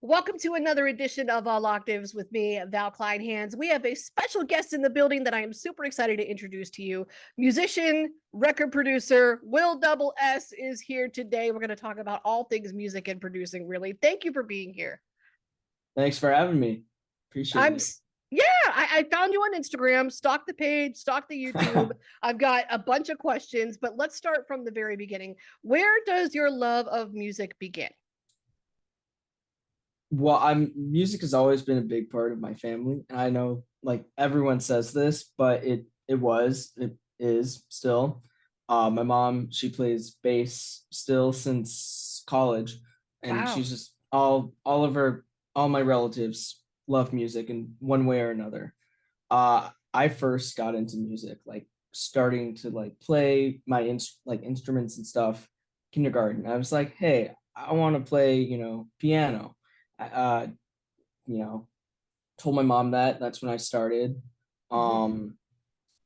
Welcome to another edition of All Octaves with me, Val Kleinhans. We have a special guest in the building that I am super excited to introduce to you. Musician, record producer, Will Double S is here today. We're going to talk about all things music and producing, really. Thank you for being here. Thanks for having me. Appreciate I'm it. yeah, I found you on Instagram, stalk the page, stalk the YouTube. I've got a bunch of questions, but let's start from the very beginning. Where does your love of music begin? Well, I'm music has always been a big part of my family, and I know like everyone says this, but it is still. My mom, she plays bass still since college, and Wow. she's just all my relatives love music in one way or another. I first got into music like starting to like play my instruments and stuff kindergarten. I was like, hey, I want to play, piano. uh, you know, told my mom that. That's when I started. Mhm. Um,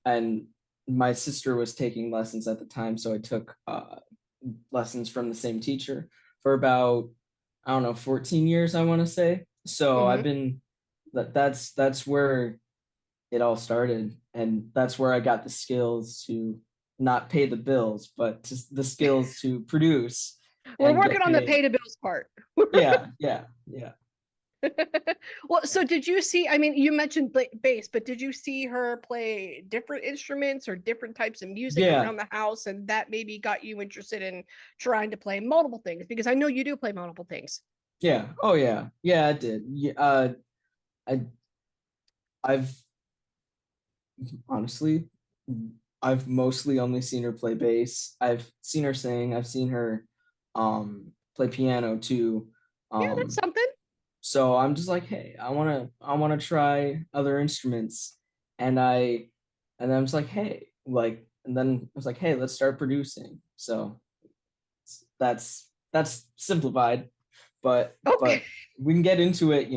and my sister was taking lessons at the time, so I took lessons from the same teacher for about, I don't know, 14 years, I want to say. So I've Mhm. been that's where it all started, and that's where I got the skills to not pay the bills, but the skills to produce We're and working get on the paid. pay to bills part. Yeah, yeah, yeah. Well, so did you see? I mean, you mentioned bass, but did you see her play different instruments or different types of music Yeah, around the house, and that maybe got you interested in trying to play multiple things? Because I know you do play multiple things. yeah. Oh yeah. Yeah, I did. Yeah, I I've honestly I've mostly only seen her play bass. I've seen her sing, I've seen her play piano too. Yeah, that's Um something. so I'm just like, hey, I wanna try other instruments. And I was like, hey, like, and then I was like, hey, let's start producing. So that's simplified, Okay. but we can get into it,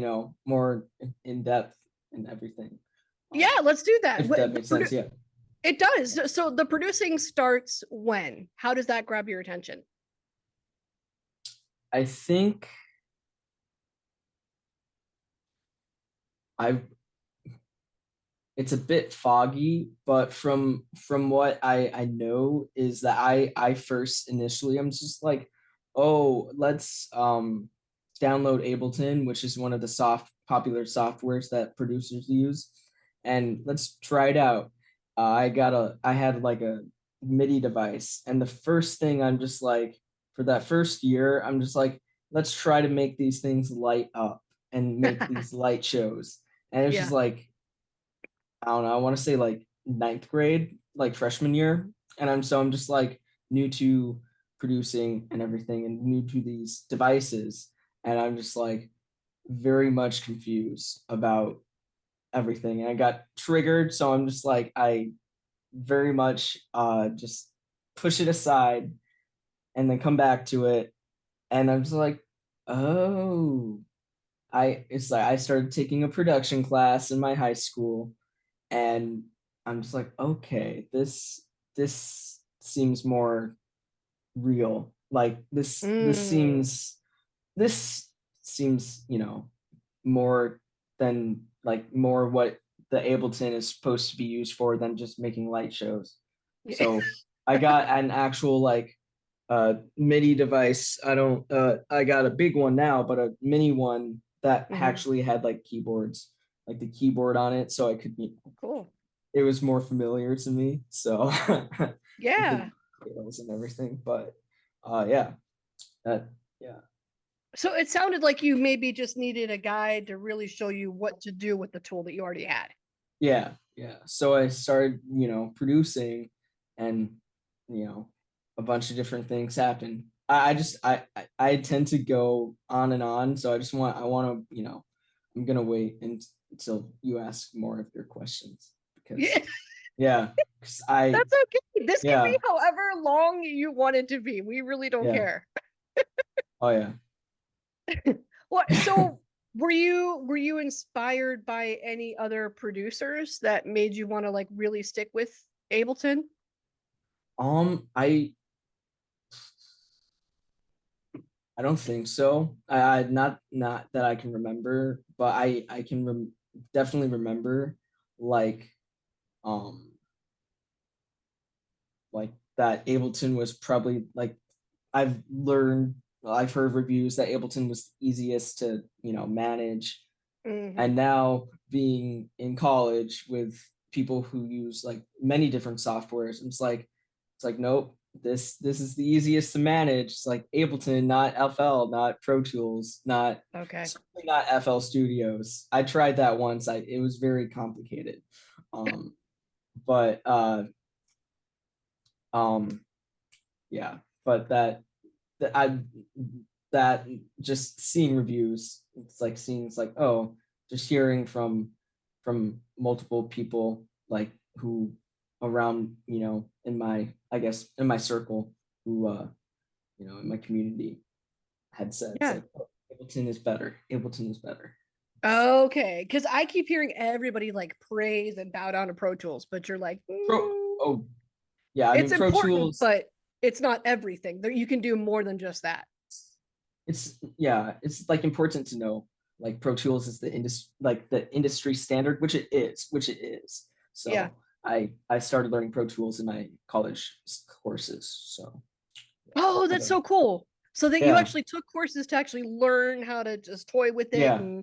more in depth and everything. Yeah, let's do that. If that makes sense, yeah. It does. So the producing starts when? How does that grab your attention? I think I it's a bit foggy, but from what I know is that I first initially I'm just like, oh, let's download Ableton, which is one of the popular softwares that producers use, and let's try it out. I had like a MIDI device, and the first thing I'm just like, for that first year, I'm just like, let's try to make these things light up and make these light shows. And it's just Yeah. like, I don't know, I want to say like ninth grade, like freshman year. And I'm just like new to producing and everything and new to these devices. And I'm just like very much confused about everything. And I got triggered. So I'm just like, I very much just push it aside and then come back to it. And I'm just like, oh, it's like I started taking a production class in my high school, and I'm just like, okay, this seems more real. Like Mm. this seems, more than like more what the Ableton is supposed to be used for than just making light shows. So I got an actual like MIDI device. I got a big one now, but a mini one that Mhm. actually had like keyboards, like the keyboard on it, so I could, Cool. it was more familiar to me. So with the Yeah. details and everything. But yeah, that yeah. So it sounded like you maybe just needed a guide to really show you what to do with the tool that you already had. Yeah, yeah. So I started, producing, and a bunch of different things happen. I tend to go on and on, so I want to, I'm gonna wait until you ask more of your questions, because Yeah, yeah, because I that's okay. This can be yeah, however long you want it to be. We really don't yeah. care. Oh yeah. What so were you inspired by any other producers that made you want to like really stick with Ableton? I I don't think so. I not that I can remember, but I can definitely remember like um like that Ableton was probably like I've heard reviews that Ableton was the easiest to, manage. Hmm. And now being in college with people who use like many different softwares, it's like nope, this is the easiest to manage. It's like Ableton, not FL, not Pro Tools, not Okay. certainly not FL Studios. I tried that once. It was very complicated. Um, but um yeah, but that I that just seeing reviews, it's like, oh, just hearing from multiple people like who around, in my, I guess, in my circle, who in my community had said it's Yeah. like, oh, Ableton is better. Ableton is better. Okay. Because I keep hearing everybody like praise and bow down to Pro Tools, but you're like, Oh yeah, I it's mean Pro important, Tools. but it's not everything. There, you can do more than just that. It's like important to know like Pro Tools is the industry standard, which it is. Yeah. So I started learning Pro Tools in my college courses. So Oh, I that's got so cool. So that you yeah, actually took courses to actually learn how to just toy with it yeah, and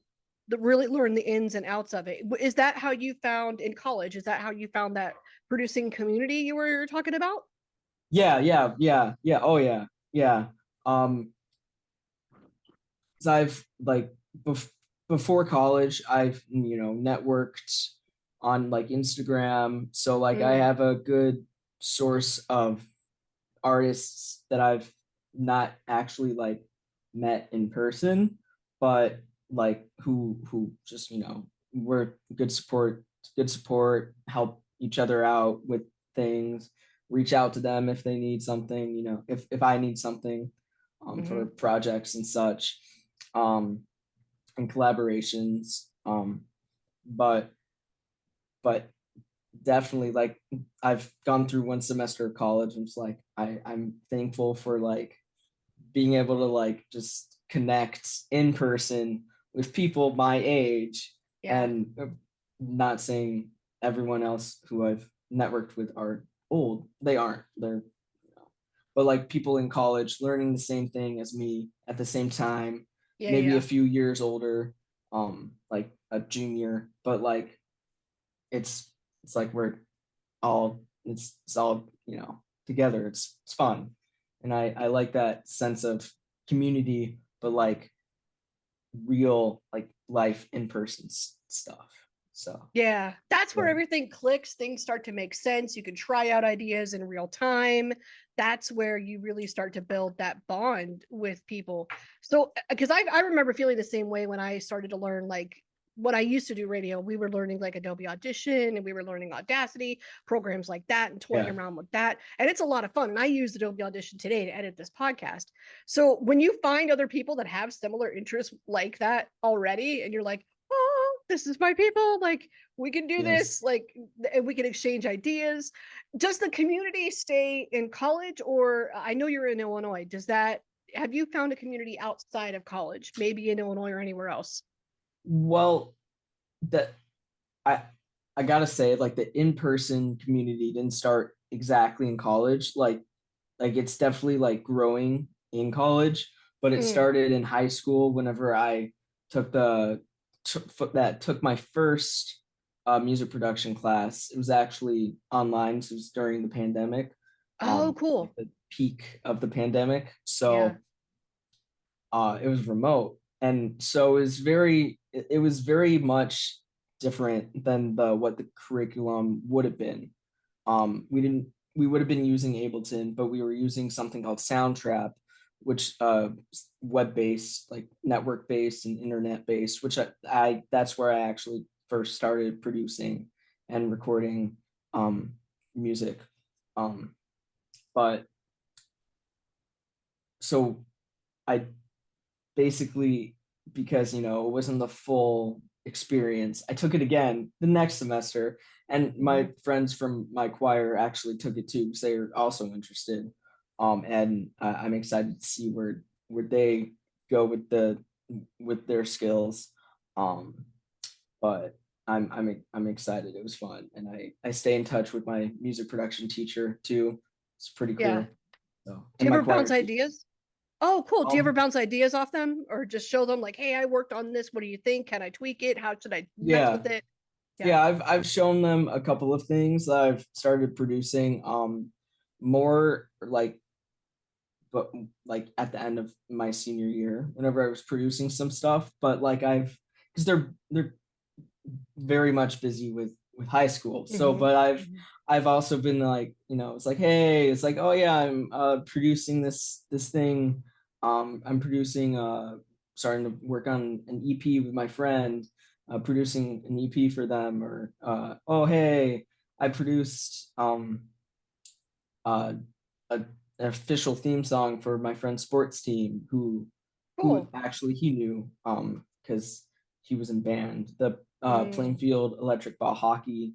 really learn the ins and outs of it. Is that how you found in college? Is that how you found that producing community you were talking about? yeah. Oh yeah. Um, 'Cause I've like before college, I've networked on like Instagram, so like I Mm, have a good source of artists that I've not actually like met in person, but like who just we're good support, help each other out with things, reach out to them if they need something, if I need something for hmm. projects and such, um and collaborations. But but definitely like I've gone through one semester of college and it's like I'm thankful for like being able to like just connect in person with people my age, Yeah. and not saying everyone else who I've networked with are old. They aren't. They're but like people in college learning the same thing as me at the same time, Yeah. maybe a Yeah. few years older, like a junior, but like it's like we're it's all together. It's fun, and I like that sense of community, but like real like life in person stuff. So Yeah, that's where yeah, everything clicks. Things start to make sense. You can try out ideas in real time. That's where you really start to build that bond with people. So, because I remember feeling the same way when I started to learn, like, when I used to do radio, we were learning like Adobe Audition and we were learning Audacity, programs like that, and toying yeah. around with that. And it's a lot of fun. And I use Adobe Audition today to edit this podcast. So, when you find other people that have similar interests like that already, and you're like, oh, this is my people, like, we can do Yes. this, like, and we can exchange ideas. Does the community stay in college, or I know you're in Illinois, does that, have you found a community outside of college, maybe in Illinois or anywhere else? Well, that I I gotta say, like the in-person community didn't start exactly in college. Like it's definitely like growing in college, but it Mm. started in high school whenever I took took my first music production class. It was actually online, so it was during the pandemic, Oh, like cool. the peak of the pandemic. Yeah. So it was remote, and so it was very much different than the what the curriculum would have been. We would have been using Ableton, but we were using something called Soundtrap, which web based, like network based and internet based, which I that's where I actually first started producing and recording um music. Um but so I basically, because it wasn't the full experience, I took it again the next semester, and Mhm. my friends from my choir actually took it too because they are also interested. And I'm excited to see where where they go with their skills. Um, but I'm excited. It was fun, and I stay in touch with my music production teacher too. It's pretty Yeah. cool. So, Do and you my ever choir bounce teacher. ideas? Oh, cool. Do you ever Um, bounce ideas off them or just show them like, hey, I worked on this. What do you think? Can I tweak it? How should I mess yeah, with it? Yeah. yeah. I've shown them a couple of things. I've started producing more like, but like at the end of my senior year, whenever I was producing some stuff. But like because they're very much busy with high school. So, Hmm. but Hmm. I've also been like, it's like, hey, it's like, oh yeah, I'm producing this thing. I'm producing starting to work on an EP with my friend, producing an EP for them, or oh hey, I produced uh a, an official theme song for my friend's sports team who Cool. actually he knew because he was in band, the Mm. Plainfield Electric Ball Hockey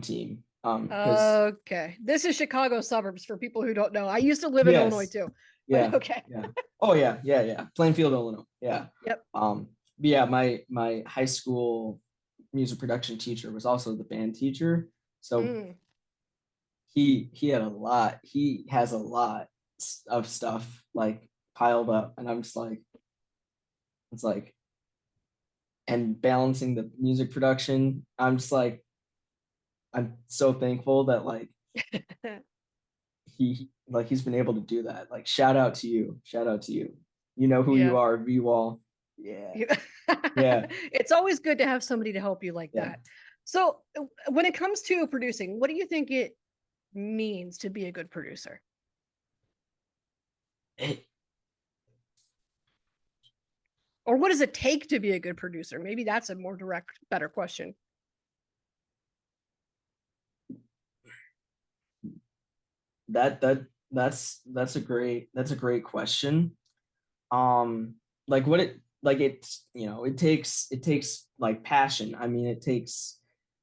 team, because Okay. This is Chicago suburbs for people who don't know. I used to live in Illinois yes, too, but yeah, okay. yeah, oh yeah, yeah, yeah, Plainfield, Illinois, yeah. Yep. But yeah, my high school music production teacher was also the band teacher, so Mm. he had a lot. He has a lot of stuff like piled up, and I'm just like, it's like, and balancing the music production. I'm just like, I'm so thankful that like he's been able to do that. Like, shout out to you, shout out to you. You know who you Yeah. are, you all. Yeah, Yeah. yeah, It's always good to have somebody to help you like yeah. that. So, when it comes to producing, what do you think it means to be a good producer? It, Or what does it take to be a good producer? Maybe that's a more direct, better question. that's a great question. Like what it like it's it takes like passion. I mean, it takes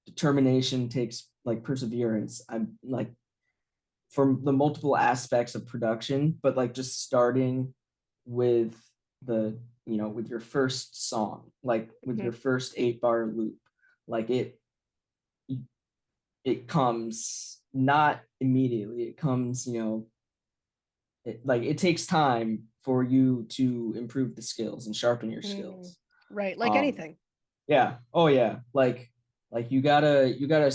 determination, takes like perseverance. I'm like from the multiple aspects of production, but like just starting with the with your first song, like with Mhm. your first 8 bar loop, like it comes not immediately. It comes, it takes time for you to improve the skills and sharpen your Mm. skills. Right. Like Um, anything. yeah. Oh yeah. Like you gotta.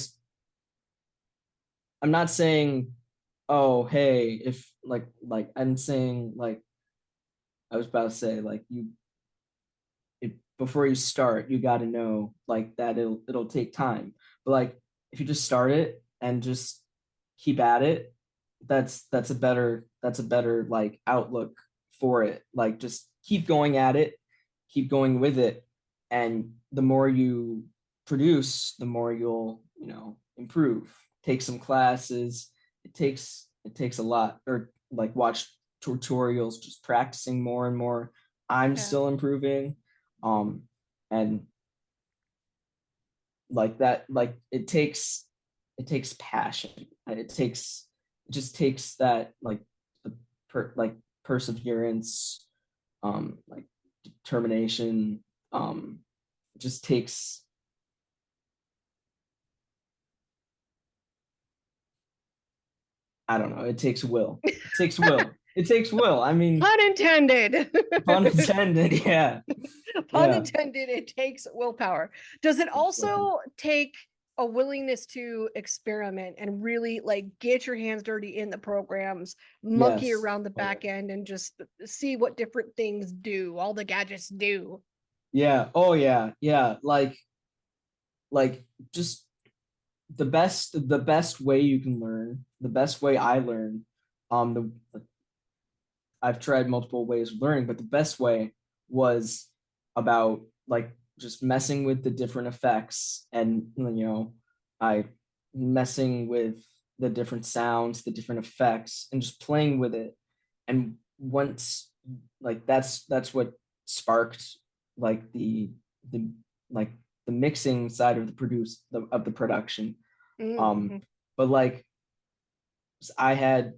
I'm not saying, oh hey, if like I'm saying like I was about to say like before you start, you got to know like that it'll take time. But like if you just start it and just keep at it, that's a better like outlook for it. Like just keep going at it, keep going with it, and the more you produce, the more you'll improve. Take some classes. It takes a lot, or like watch tutorials, just practicing more and more. I'm Yeah. still improving, um and like that, like it takes passion, and it just takes that like like perseverance, like determination, it just takes, I don't know, it takes will, I mean, Pun intended. pun intended. Yeah, Pun yeah, intended. It takes willpower. Does it it's will. also take a willingness to experiment and really like get your hands dirty in the programs, monkey Yes, around the oh yeah, back end, and just see what different things do, all the gadgets do? yeah, oh yeah, yeah, like just the best way you can learn, the best way I learn, the I've tried multiple ways of learning, but the best way was about like just messing with the different effects, and I messing with the different sounds, the different effects, and just playing with it. And once, like that's what sparked like the like the mixing side of of the production. Mm-hmm. um but like I had,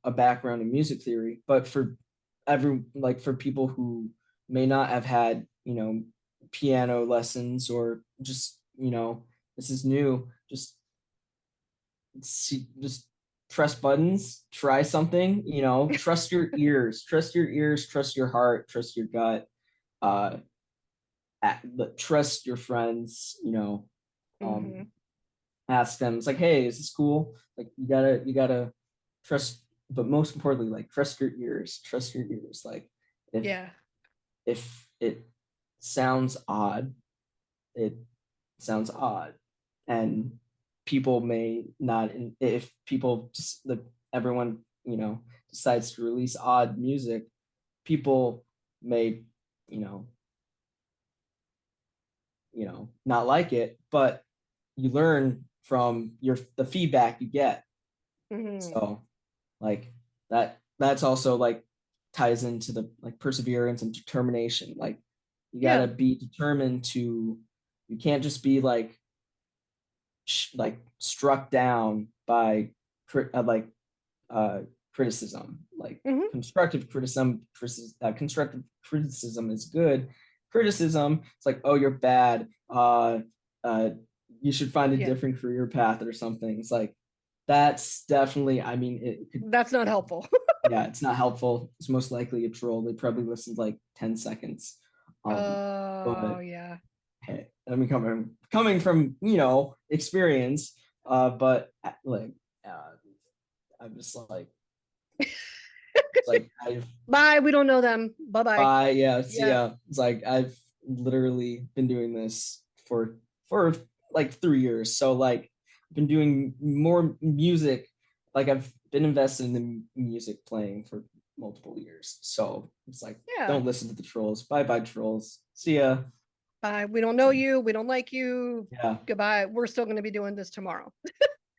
a background in music theory, but for like for people who may not have had, piano lessons, or just, this is new, just press buttons, try something, trust your ears, trust your heart, trust your gut, uh, trust your friends, Mm-hmm. ask them. It's like, hey, is this cool? Like, you gotta trust, but most importantly, like, trust your ears. Like, if Yeah. if it sounds odd, it sounds odd, and people may not. If people just everyone, decides to release odd music, people may, you know not like it, but you learn from the feedback you get. Mm-hmm. So, like, that's also like ties into the like perseverance and determination. Like, you Yeah. gotta be determined to. You can't just be like like struck down by like uh criticism. Like, Mm-hmm. constructive criticism is good. Criticism, it's like, oh, you're bad, uh you should find a Yeah. different career path or something. It's like, that's definitely, I mean, it could, That's not helpful. yeah, it's not helpful. It's most likely a troll. They probably listened like 10 seconds. Oh, But yeah. hey, I mean, coming from, experience, but like, uh I'm just like, it's like I've Bye. We don't know them. Bye bye. yeah, Yeah. it's like I've literally been doing this for like 3 years. So, like, I've been doing more music. Like, I've been invested in the music playing for multiple years. So it's like, Yeah. don't listen to the trolls. Bye bye, trolls. See ya. Bye. We don't know you. We don't like you. Yeah, Goodbye. We're still going to be doing this tomorrow.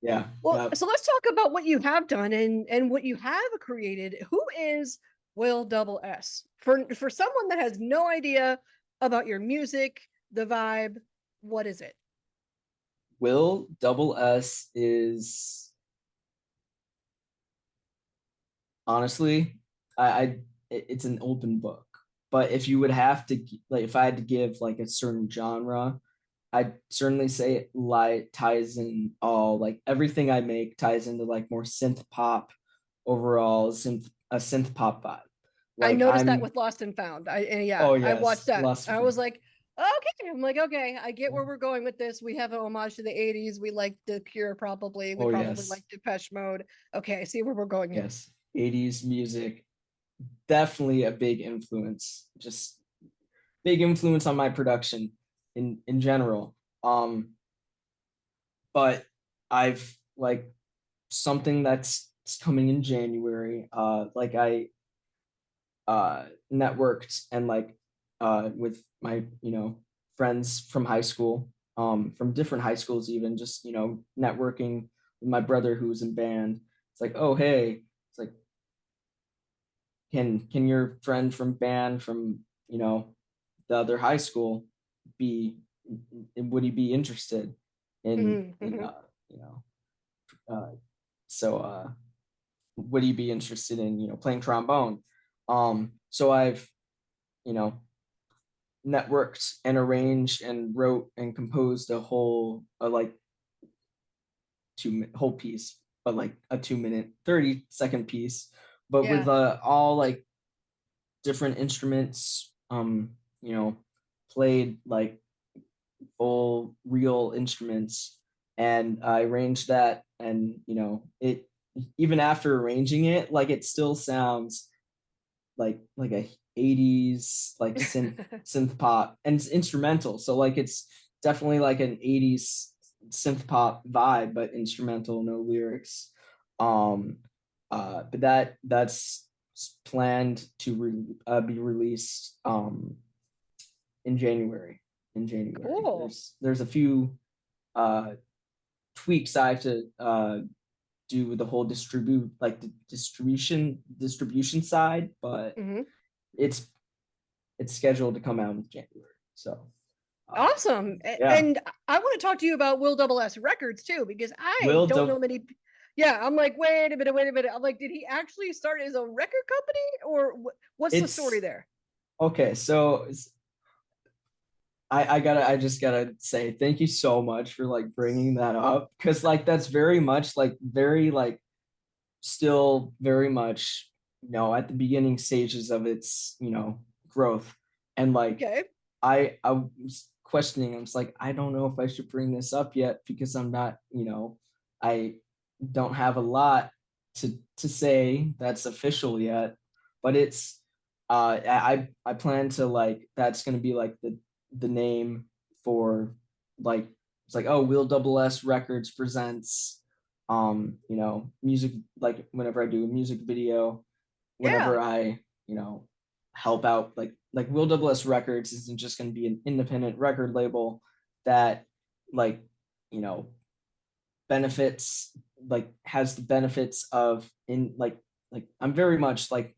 yeah, Well, yeah. so let's talk about what you have done and what you have created. Who is Will Double S? For someone that has no idea about your music, the vibe, what is it? Will double S is, honestly, I it's an open book. But if you would have to, like, if I had to give like a certain genre, I'd certainly say it ties in all, like, everything I make ties into like more synth pop, overall a synth pop vibe. I Like, noticed that with Lost and Found. Yeah, oh I watched yes, that. last I was like, okay. I'm like, okay, I get yeah. where we're going with this. We have an homage to the 80s. We like The Cure, probably. We Oh probably yes, like Depeche Mode. Okay, I see where we're going here. yes. 80s music, definitely a big influence. Just big influence on my production in general. But I've like something that's coming in January. Like, I networked and like with my, friends from high school, from different high schools, even just, networking with my brother who was in band. It's like, oh hey, it's like, can your friend from band from, the other high school be, would he be interested in Mm-hmm, mm-hmm. you know uh so would he be interested in, playing trombone? So I've, you know networked and arranged and wrote and composed a whole, like, whole piece, but like a 2 minute 30-second piece, but with Yeah, all like different instruments, played like full real instruments. And I arranged that, and, it, even after arranging it, like, it still sounds like a 80s like synth pop, and it's instrumental. So, like, it's definitely like an 80s synth pop vibe, but instrumental, no lyrics. Um but that's planned to be released in January. cool. There's a few uh tweaks I have to do with the whole the distribution side, but Mm-hmm. it's scheduled to come out in January. So, uh, Awesome. yeah, And I want to talk to you about Will Double S Records too, because I will don't know do. many. Yeah, I'm like, wait a minute, wait a minute. I'm like, did he actually start his own record company, or what's the story It's there? okay. So I just gotta say thank you so much for like bringing that up, because like that's very much like very like still very much, at the beginning stages of its, growth. And like Okay. I was questioning, I was like, I don't know if I should bring this up yet, because I'm not, I don't have a lot to say that's official yet. But it's I plan to, like, that's gonna be like the name for, like, it's like, oh, Will Double S Records presents, music, like whenever I do a music video, Yeah. whenever I, help out, like Will Double S Records isn't just going to be an independent record label that, like, you know benefits, like, has the benefits of, in like I'm very much like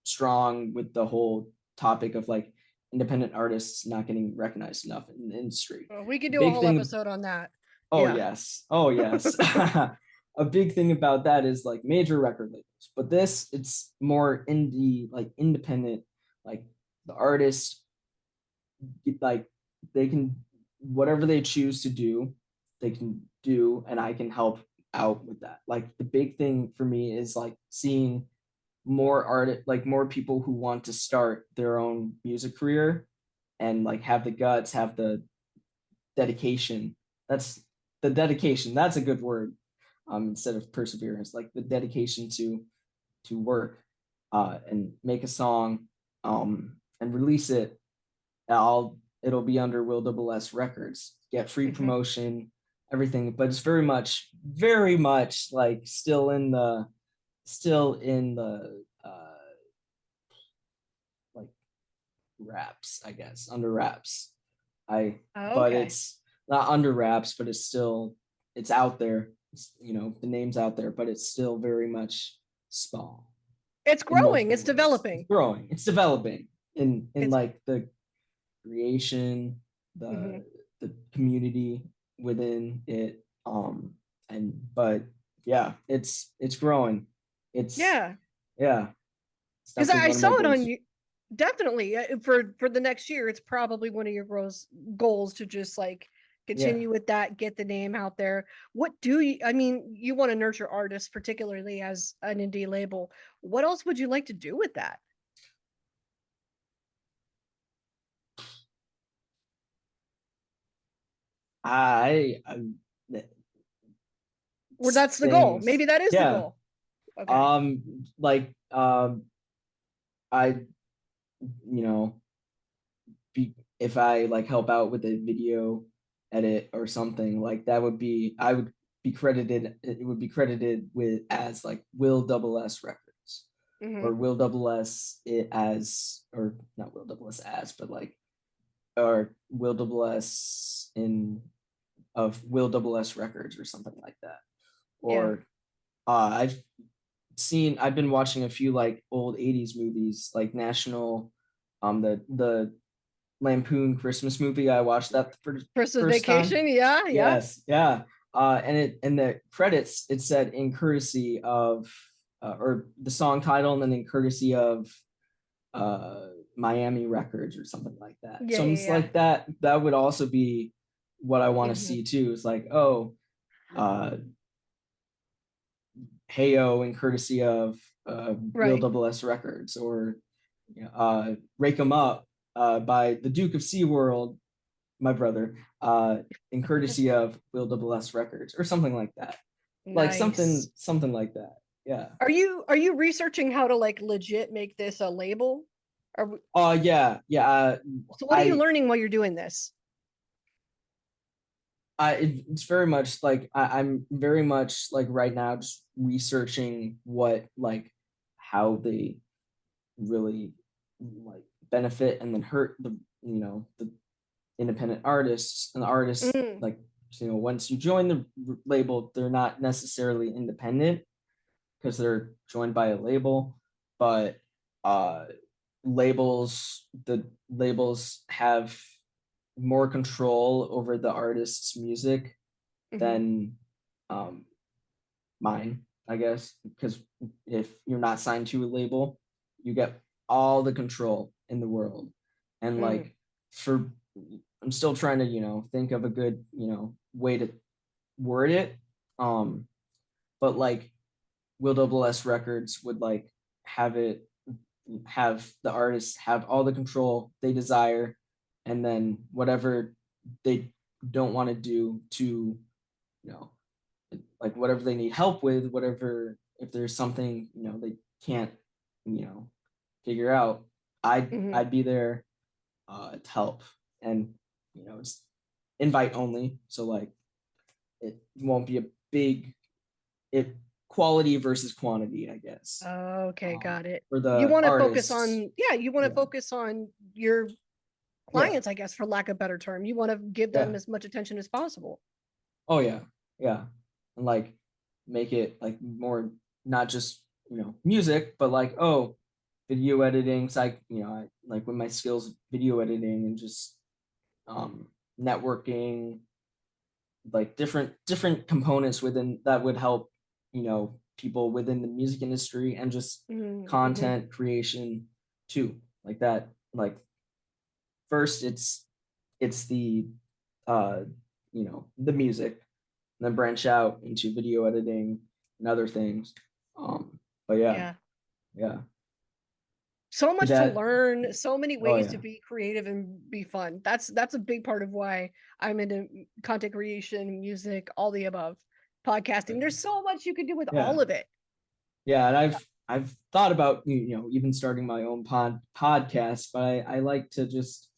strong with the whole topic of like independent artists not getting recognized enough in the industry. Well, we could do a Big whole thing. episode on that. Oh Yeah. yes. Oh yes. A big thing about that is like major record labels, but this, it's more indie, like independent, like the artist, like they can, whatever they choose to do, they can do, and I can help out with that. Like the big thing for me is like seeing more art, like more people who want to start their own music career and like have the guts, have the dedication. That's the dedication. That's a good word. Instead of perseverance, like the dedication to work, and make a song, and release it. It'll be under Will Double S Records. Get free Hmm. promotion, everything. But it's very much like still in the like wraps, I guess, under wraps. Oh, But okay. it's not under wraps, but it's out there. The name's out there, but it's still very much small It's in growing. multiple It's ways. It's developing. growing. It's developing in It's like the creation, hmm the community within it. And but yeah, it's growing. It's yeah. Yeah, it's Because definitely I one of my saw it on goals. you. Definitely for the next year, it's probably one of your goals to just like Yeah. continue with that, get the name out there. What do you? I mean, you want to nurture artists, particularly as an indie label. What else would you like to do with that? I Or that's the goal. things. Maybe that is the Yeah. goal. Okay. Like, I, you know, if I like help out with a video edit or something, like that would be, I would be credited, it would be credited with as like Will Double S Records, Hmm. or Will Double S it as, or not Will Double S as, but like, or Will Double S in, of Will Double S Records or something like that. Yeah. Or I've been watching a few like old 80s movies, like National, the Lampoon Christmas movie. I watched that for the Christmas first time. vacation. Yeah. Yeah. Yes, yeah. And it, in the credits it said in courtesy of, or the song title, and then in courtesy of, uh Miami Records or something like that. Yeah. So I'm just Yeah. like, that would also be what I want Yeah. to Hmm. see too. It's like, oh, uh Heyo in courtesy of, Will Right. Double S Records, or Rake 'em Up, by the Duke of SeaWorld, my brother, in courtesy of Will Double S Records, or something like that. Like Nice. something like that. Yeah. Are you researching how to like legit make this a label? Yeah, yeah. So what are you I learning while you're doing this? it's very much like, I'm very much like right now just researching what, like, how they really like benefit and then hurt the independent artists, and the artists, Mm, like, once you join the label, they're not necessarily independent because they're joined by a label. But uh the labels have more control over the artist's music mhm. than, um mine, I guess, because if you're not signed to a label, you get all the control in the world. And Mm, like for I'm still trying to, think of a good, way to word it. Um, but like Will Double S Records would like have it have the artists have all the control they desire, and then whatever they don't want to do to, you know, like whatever they need help with, whatever if there's something, they can't, you know, figure out, mhm. I'd be there to help. And it's invite only, so like it won't be a big it quality versus quantity, I guess. Okay, got it. For You the want to focus artists, on, yeah, you want to yeah, focus on your yeah, clients, I guess, for lack of a better term. You want to give them yeah. as much attention as possible. Oh yeah, yeah, and like make it like more not just music, but like video editing. So I like with my skills video editing and just um networking, like different components within that would help people within the music industry and just Mm-hmm. content creation too, like that. Like first it's the uh the music, and then branch out into video editing and other things. But yeah, Yeah. yeah. So Did much to that learn, so many Oh ways to yeah, be creative and be fun. That's a big part of why I'm into content creation, music, all the above, podcasting. There's so much you can do with yeah, all of it. yeah. And I've thought about even starting my own podcast, but I like to just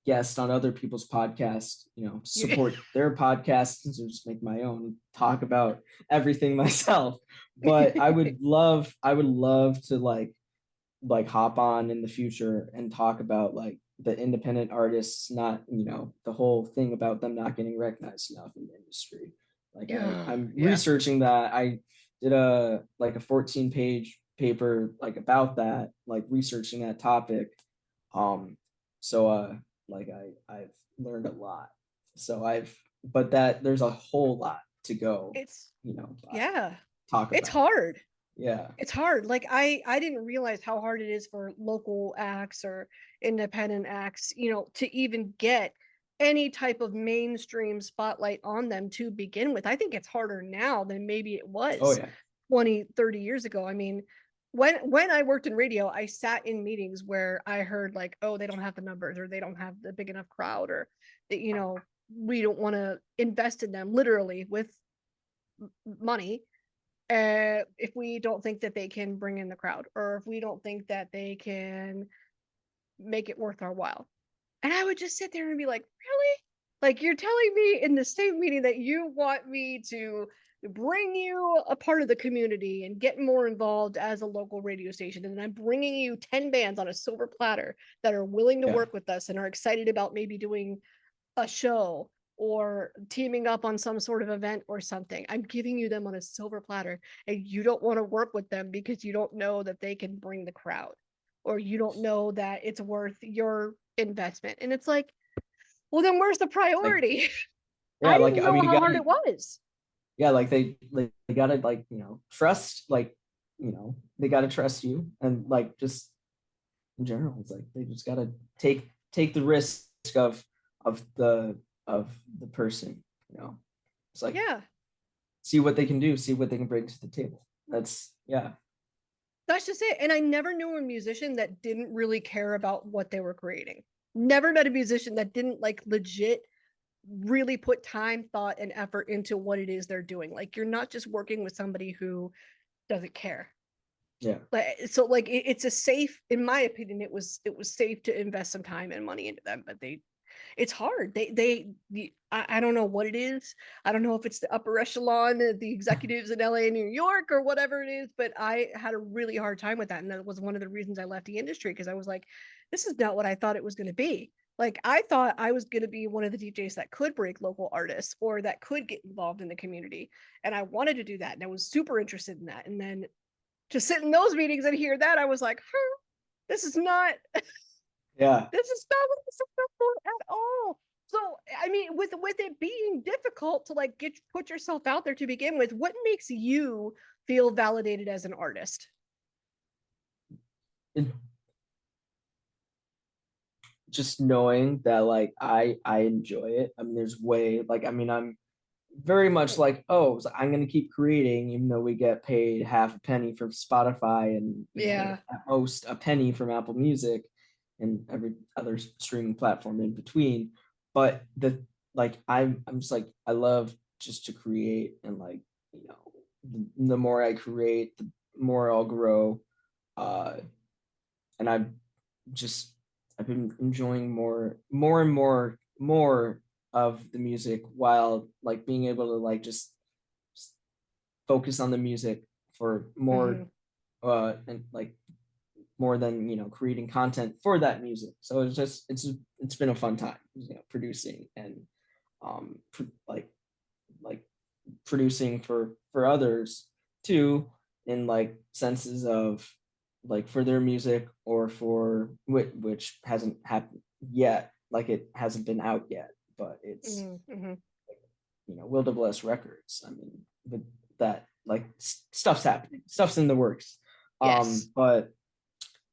guest on other people's podcasts, support their podcasts and just make my own and talk about everything myself. But I would love to like hop on in the future and talk about like the independent artists, not the whole thing about them not getting recognized enough in the industry. Like Yeah, I'm yeah, researching that. I did a 14-page paper like about that, like researching that topic. So like I've learned a lot. So I've but that there's a whole lot to go, it's by yeah, talk it's about. hard. Yeah. It's hard. Like I didn't realize how hard it is for local acts or independent acts, to even get any type of mainstream spotlight on them to begin with. I think it's harder now than maybe it Oh was yeah. 20, 30 years ago. I mean, when I worked in radio, I sat in meetings where I heard like, oh, they don't have the numbers, or they don't have the big enough crowd, or we don't want to invest in them literally with money, if we don't think that they can bring in the crowd, or if we don't think that they can make it worth our while. And I would just sit there and be like, really? Like, you're telling me in the same meeting that you want me to bring you a part of the community and get more involved as a local radio station, and I'm bringing you 10 bands on a silver platter that are willing to Yeah. work with us and are excited about maybe doing a show or teaming up on some sort of event or something. I'm giving you them on a silver platter, and you don't want to work with them because you don't know that they can bring the crowd, or you don't know that it's worth your investment. And it's like, well, then where's the Like priority? yeah, I like didn't I know mean, you how hard gotta it was. yeah, like they gotta like trust, like they gotta trust you, and like just in general, it's like they just gotta take the risk of the of the person. It's like Yeah, see what they can do, see what they can bring to the table. That's yeah, that's just it. And I never knew a musician that didn't really care about what they were creating. Never met a musician that didn't like legit really put time, thought, and effort into what it is they're doing. Like, you're not just working with somebody who doesn't care. yeah, So like it's a safe, in my opinion, it was safe to invest some time and money into them, but it's hard. I don't know what it is. I don't know if it's the upper echelon, the executives in LA and New York, or whatever it is, but I had a really hard time with that. And that was one of the reasons I left the industry, because I was like, this is not what I thought it was going to be. Like, I thought I was going to be one of the DJs that could break local artists or that could get involved in the community. And I wanted to do that. And I was super interested in that. And then to sit in those meetings and hear that, I was like, huh, this is not yeah. this is not what this is for at all. So, I mean, with it being difficult to like put yourself out there to begin with, what makes you feel validated as an artist? And just knowing that like I enjoy it. I mean, there's way like I mean I'm very much like, oh, so I'm gonna keep creating, even though we get paid half a penny from Spotify and Yeah. at most a penny from Apple Music and every other streaming platform in between. But I'm just like I love just to create and like the more I create, the more I'll grow. Uh, and just I've been enjoying more of the music while like being able to like just focus on the music for more Mhm. and like more than creating content for that music. So it's been a fun time, producing and like producing for others too, in like senses of like for their music or for which hasn't happened yet, like it hasn't been out yet, but it's Mhm. Mhm. Will Double S Records. I mean, but that like stuff's happening, stuff's in the works. Yes. But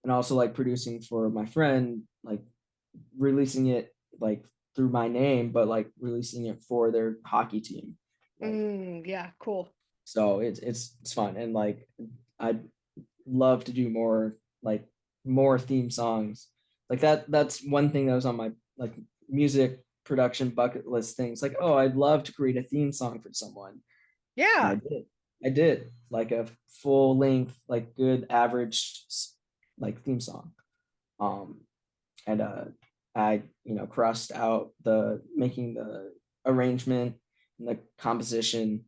and also like producing for my friend, like releasing it like through my name, but like releasing it for their hockey team. Like Yeah, cool. so it's fun and like I'd love to do more theme songs. Like that's one thing that was on my like music production bucket list things. Like, oh, I'd love to create a theme song for someone. And I Yeah. did. I did like a full length, like good average like theme song. Um and I crossed out the making the arrangement and the composition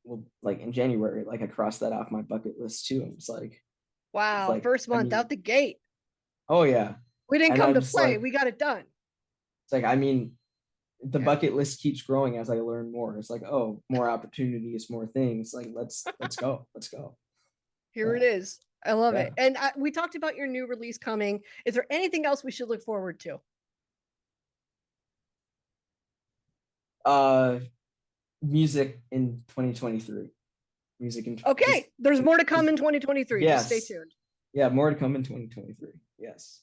well, like in January, like I crossed that off my bucket list too. And it's Wow. like First I month mean, out the gate. oh yeah. We didn't And come I'm to just play. like We got it done. it's like I mean the Yeah. bucket list keeps growing as I learn more. It's like, oh, more opportunities, more things. Like let's go. Let's go. Here it Yeah. is. I love Yeah. it. And we talked about your new release coming. Is there anything else we should look forward to? Uh music in 2023. Music in Okay. There's more to come just in 2023. Just stay yes. tuned. Yeah, more to come in 2023. Yes.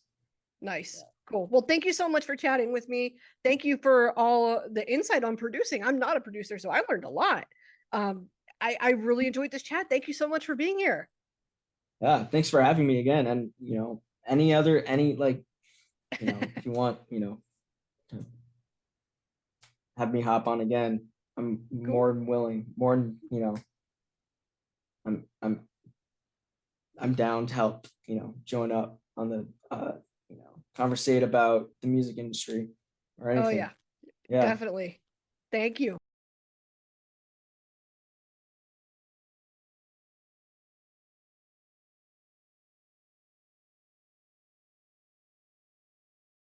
Nice. Cool. Well, thank you so much for chatting with me. Thank you for all the insight on producing. I'm not a producer, so I learned a lot. Um, I really enjoyed this chat. Thank you so much for being here. Yeah, thanks for having me again. And any like, if you want, to have me hop on again, I'm Cool. more than willing, more than, I'm I'm I'm down to help, join up on the conversate about the music industry or Oh, anything. yeah, Yeah. definitely. Thank you.